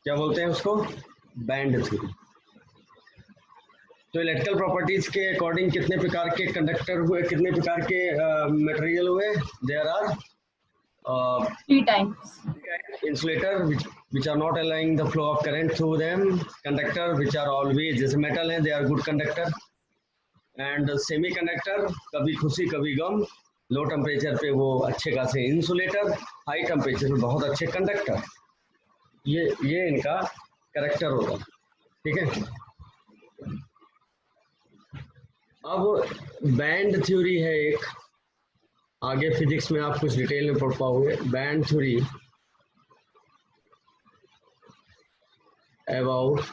क्या बोलते हैं उसको, बैंड थ्योरी। तो इलेक्ट्रिकल प्रॉपर्टीज के अकॉर्डिंग कितने प्रकार के कंडक्टर हुए, कितने प्रकार के मटेरियल हुए, there are 3 times. insulator which are not allowing the flow of current through them, conductor which are always, जैसे metal है, they are good conductor, and semiconductor कभी खुशी कभी गम, लो टेम्परेचर पे वो अच्छे खासे इंसुलेटर, हाई टेम्परेचर पे बहुत अच्छे कंडक्टर। ये इनका करेक्टर होगा, ठीक है। अब बैंड थ्योरी है एक, आगे फिजिक्स में आप कुछ डिटेल में पढ़ पाओगे। Band theory about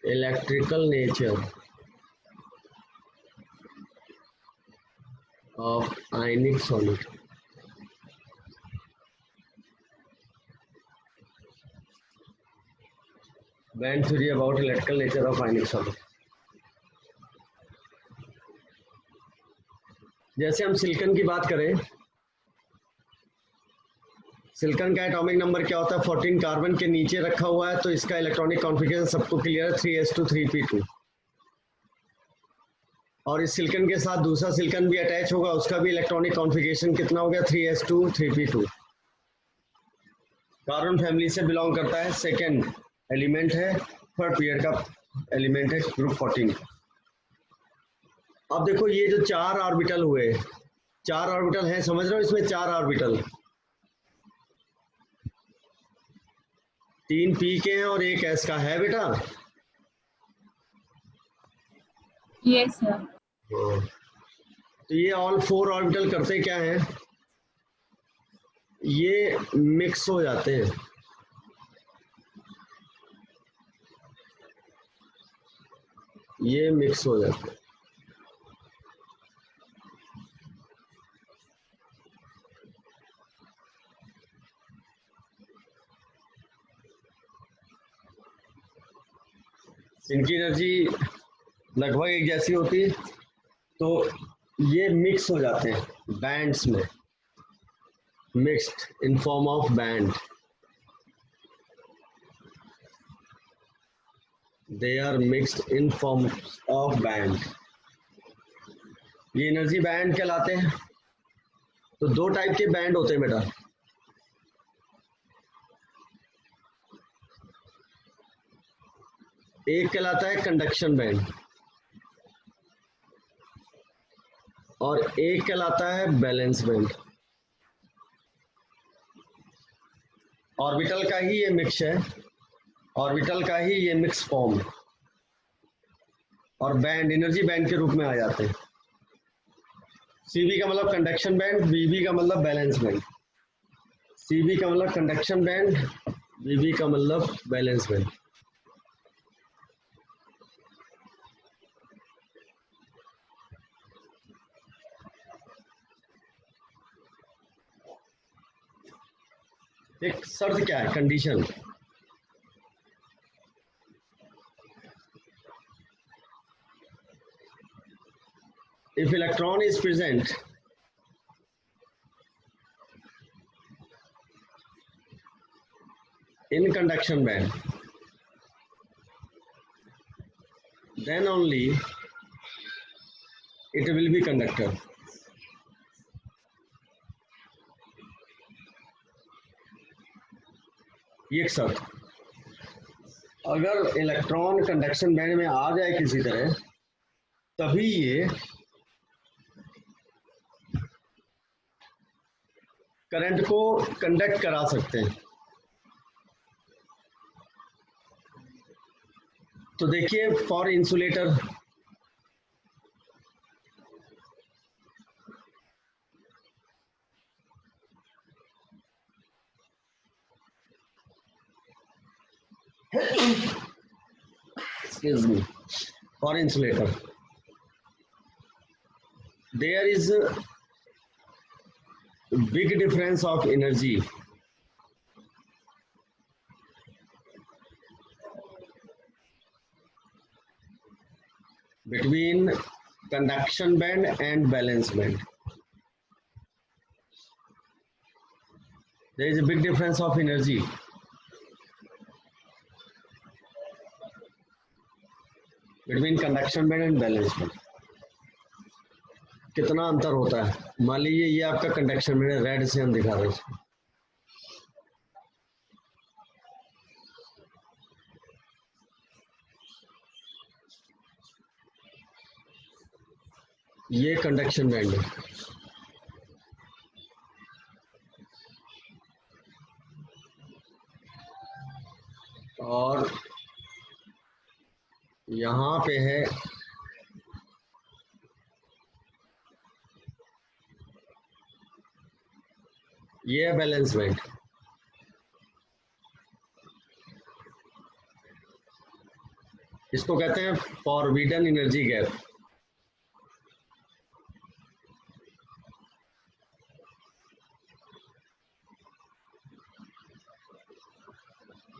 electrical nature of ionic solid। Band theory about electrical nature of ionic solid। जैसे हम सिलिकॉन की बात करें, सिलिकॉन का एटॉमिक नंबर क्या होता है, 14 कार्बन के नीचे रखा हुआ है, तो इसका इलेक्ट्रॉनिक कॉन्फ़िगरेशन सबको क्लियर है, 3s2 3p2। और इस सिलिकॉन के साथ दूसरा सिलिकॉन भी अटैच होगा, उसका भी इलेक्ट्रॉनिक कॉन्फ़िगरेशन कितना हो गया, 3s2 3p2। कार्बन फैमिली से बिलोंग करता है, सेकेंड एलिमेंट है, थर्ड पीरियड का एलिमेंट है, ग्रुप 14। अब देखो ये जो 4 ऑर्बिटल हुए, 4 ऑर्बिटल हैं, समझ रहे हो, इसमें 4 ऑर्बिटल, 3 p के हैं और 1 s का है बेटा। Yes, sir. तो ये ऑल 4 ऑर्बिटल करते क्या हैं, ये मिक्स हो जाते हैं, ये मिक्स हो जाते हैं। इनकी एनर्जी लगभग एक जैसी होती है, तो ये मिक्स हो जाते हैं बैंड्स में, mixed in form of band, they are mixed in form of band, ये एनर्जी बैंड कहलाते हैं। तो 2 टाइप के बैंड होते हैं बेटा, एक कहलाता है कंडक्शन बैंड और एक कहलाता है बैलेंस बैंड। ऑर्बिटल का ही ये मिक्स है, ऑर्बिटल का ही ये मिक्स फॉर्म, और बैंड एनर्जी बैंड के रूप में आ जाते हैं। सीबी का मतलब कंडक्शन बैंड, बीबी का मतलब बैलेंस बैंड। सीबी का मतलब कंडक्शन बैंड, बीबी का मतलब बैलेंस बैंड। एक शर्त क्या है, condition, if electron is present in conduction band, then only it will be conductor। ये एक शर्त, अगर इलेक्ट्रॉन कंडक्शन बैंड में आ जाए किसी तरह, तभी ये करंट को कंडक्ट करा सकते हैं। तो देखिए for insulator, excuse me, for insulator there is a big difference of energy between conduction band and balance band। There is a big difference of energy. Between conduction band and balance band. कितना अंतर होता है? मान लीजिए ये आपका conduction band है, red से हम दिखा रहे हैं। ये कंडक्शन बैंड है और यहाँ पे है ये है बैलेंस बैंड। इसको कहते हैं फॉरबिडन एनर्जी गैप।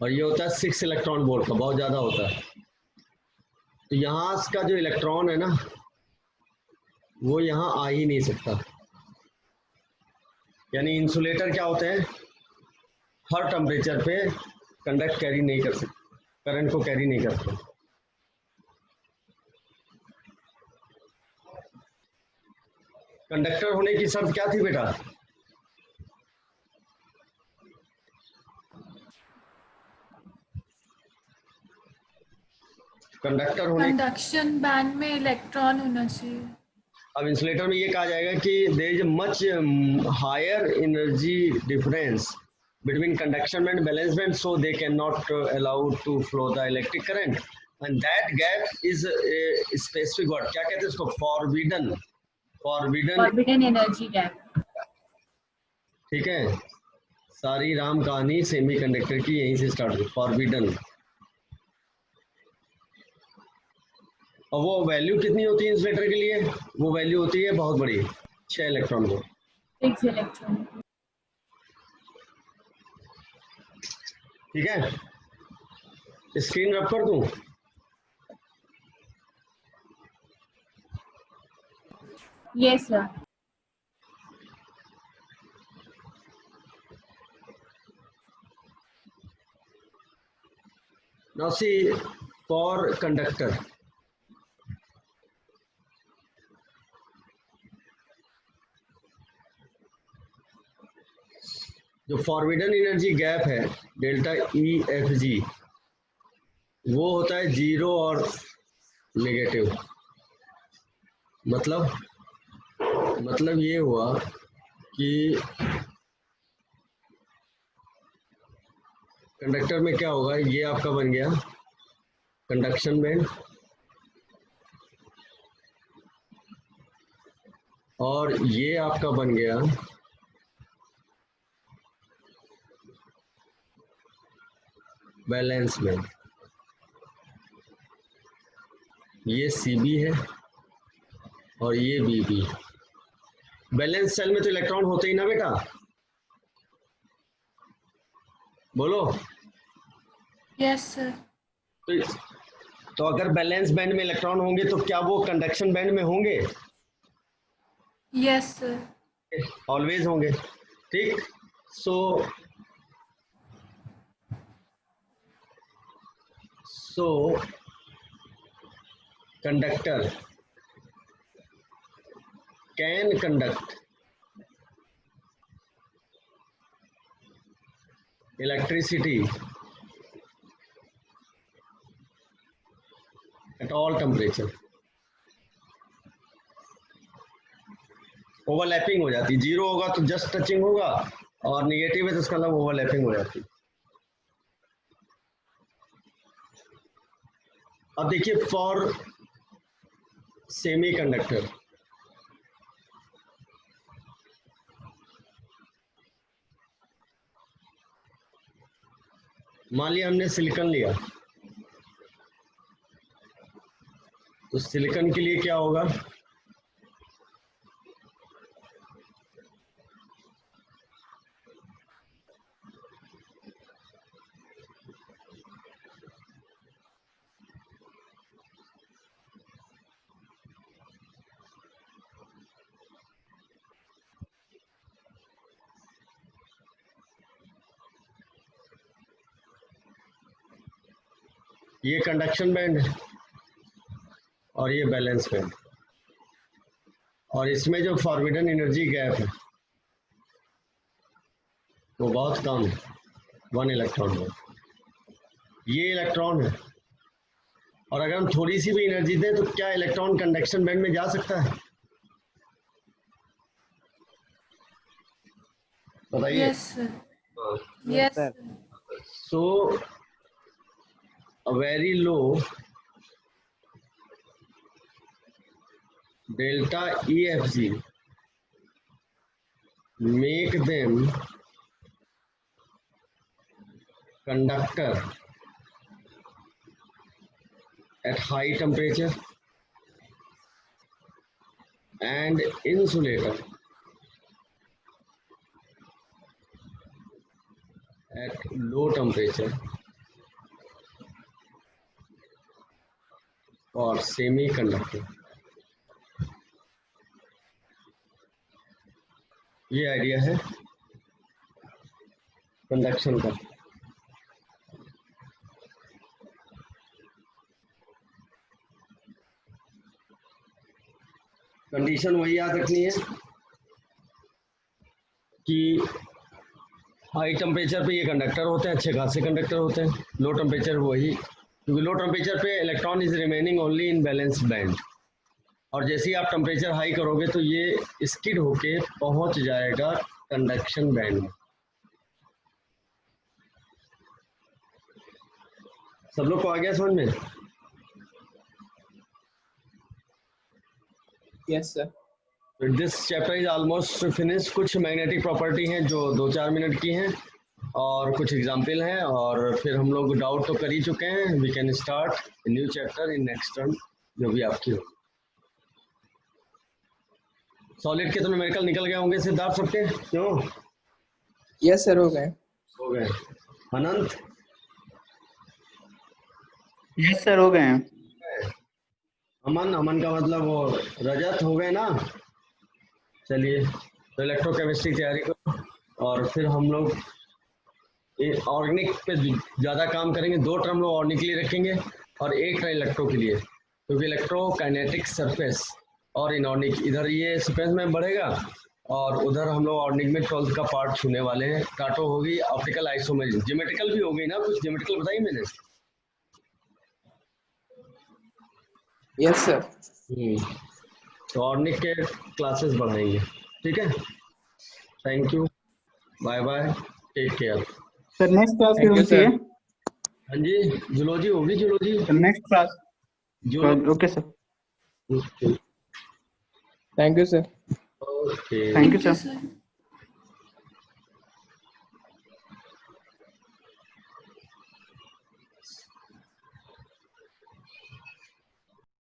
और ये होता है 6 इलेक्ट्रॉन वोल्ट का, बहुत ज्यादा होता है। तो यहाँ का जो इलेक्ट्रॉन है ना वो यहाँ आ ही नहीं सकता। यानी इंसुलेटर क्या होते हैं, हर टेम्परेचर पे कंडक्ट कैरी नहीं कर सकते, करंट को कैरी नहीं करते। कंडक्टर होने की शर्त क्या थी बेटा? कंडक्टर होने, कंडक्शन बैंड में इलेक्ट्रॉन होना चाहिए। अब इंसुलेटर में ये कहा जाएगा कि there is much higher energy difference between conduction band and valence band, so they cannot allow to flow the electric current, and that gap is a specific word, क्या कहते हैं इसको? forbidden forbidden energy gap. ठीक है, सारी राम कहानी semiconductor की यहीं से स्टार्ट हुई, फॉरबिडन। और वो वैल्यू कितनी होती है इंसुलेटर के लिए? वो वैल्यू होती है बहुत बड़ी, 6 इलेक्ट्रॉन वोल्ट। 6 इलेक्ट्रॉन। ठीक है, स्क्रीन रब कर दूं? Yes sir. Now see, for conductor, जो फॉरबिडन एनर्जी गैप है डेल्टा ई एफ जी, वो होता है 0 और नेगेटिव। मतलब ये हुआ कि कंडक्टर में क्या होगा, ये आपका बन गया कंडक्शन बैंड और ये आपका बन गया बैलेंस बैंड। ये सीबी है और ये बीबी। बैलेंस सेल में तो इलेक्ट्रॉन होते ही ना बेटा, बोलो। Yes sir. तो अगर बैलेंस बैंड में इलेक्ट्रॉन होंगे तो क्या वो कंडक्शन बैंड में होंगे? Yes sir. ऑलवेज होंगे। ठीक, so conductor can conduct electricity at all temperature। Overlapping हो जाती, 0 होगा तो जस्ट टचिंग होगा और निगेटिव है तो उसका मतलब ओवरलैपिंग हो जाती। अब देखिए फॉर सेमी कंडक्टर, मान लिया हमने सिलिकॉन लिया, तो सिलिकॉन के लिए क्या होगा? ये कंडक्शन बैंड है और ये बैलेंस बैंड, और इसमें जो फॉरबिडन एनर्जी गैप है वो बहुत कम है, 1 इलेक्ट्रॉन है। ये इलेक्ट्रॉन है, और अगर हम थोड़ी सी भी एनर्जी दें तो क्या इलेक्ट्रॉन कंडक्शन बैंड में जा सकता है? बताइए। Yes, sir. Yes, Yes, sir. sir. So a very low delta EFG make them conductor at high temperature and insulator at low temperature or semiconductor। ये आइडिया है कंडक्शन का। कंडीशन वही याद रखनी है कि हाई टेम्परेचर पे ये कंडक्टर होते हैं, अच्छे खासे कंडक्टर होते हैं। लो टेम्परेचर वही, क्योंकि लो टेम्परेचर पे electron is remaining only in balance band, और जैसे ही आप टेम्परेचर हाई करोगे तो ये स्किड होके पहुंच जाएगा कंडक्शन बैंड में। सब लोग को आ गया समझ में? Yes, sir. This chapter is almost finish. कुछ मैग्नेटिक प्रॉपर्टी हैं जो 2-4 मिनट की हैं, और कुछ एग्जाम्पल हैं, और फिर हम लोग डाउट तो कर ही चुके हैं। We can start new chapter in next term जो भी आपकी हो। सॉलिड के तो न्यूमेरिकल निकल गए होंगे सिद्धार्थ सबके, क्यों? Yes, sir. हो गए। हो गए। अनंत? यस सर हो गए हैं। अमन? अमन का मतलब वो रजत हो गए ना? चलिए, तो इलेक्ट्रोकेमिस्ट्री की तैयारी करो, और फिर हम लोग ऑर्गेनिक पे ज़्यादा काम करेंगे। 2 टर्म लोग ऑर्गेनिक के लिए रखेंगे और 1 टर्म इलेक्ट्रो के लिए, क्योंकि इलेक्ट्रोकाइनेटिक सरफेस और इनऑर्गेनिक इधर ये सरफेस में बढ़ेगा, और उधर हम लोग ऑर्गेनिक में 12th का पार्ट छूने वाले हैं। टाटो होगी, ऑप्टिकल आइसोमेरिज्म, ज्योमेट्रिकल भी होगी ना, कुछ ज्योमेट्रिकल बताई मैंने? Yes, sir. तो ऑर्गेनिक के क्लासेस बढ़ाएंगे, ठीक है? Thank you, bye bye, take care. Sir next class Thank फिर you, होती है? हाँ जी, जूलॉजी होगी, zoology. Sir next class zoology. Okay sir. Thank you, sir. Okay. Thank you Thank you, sir. sir.